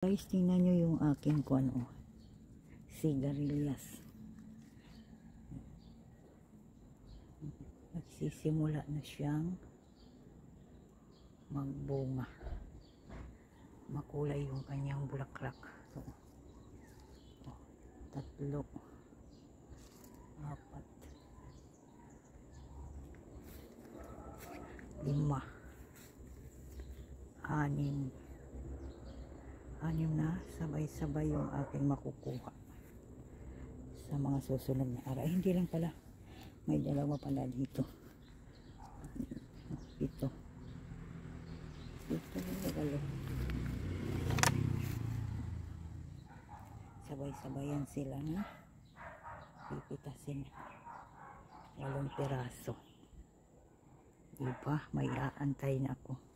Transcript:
Guys, tingnan nyo yung aking sigarilyas. Nagsisimula na siyang magbunga. Makulay yung kanyang bulaklak. So, 3, 4, 5, 6 na sabay-sabay yung aking makukuha sa mga susunod na araw. Hindi lang pala, may 2 pala dito. Ito sabay-sabayan sila na pipitasin. 8 piraso, diba? May aantay na ako.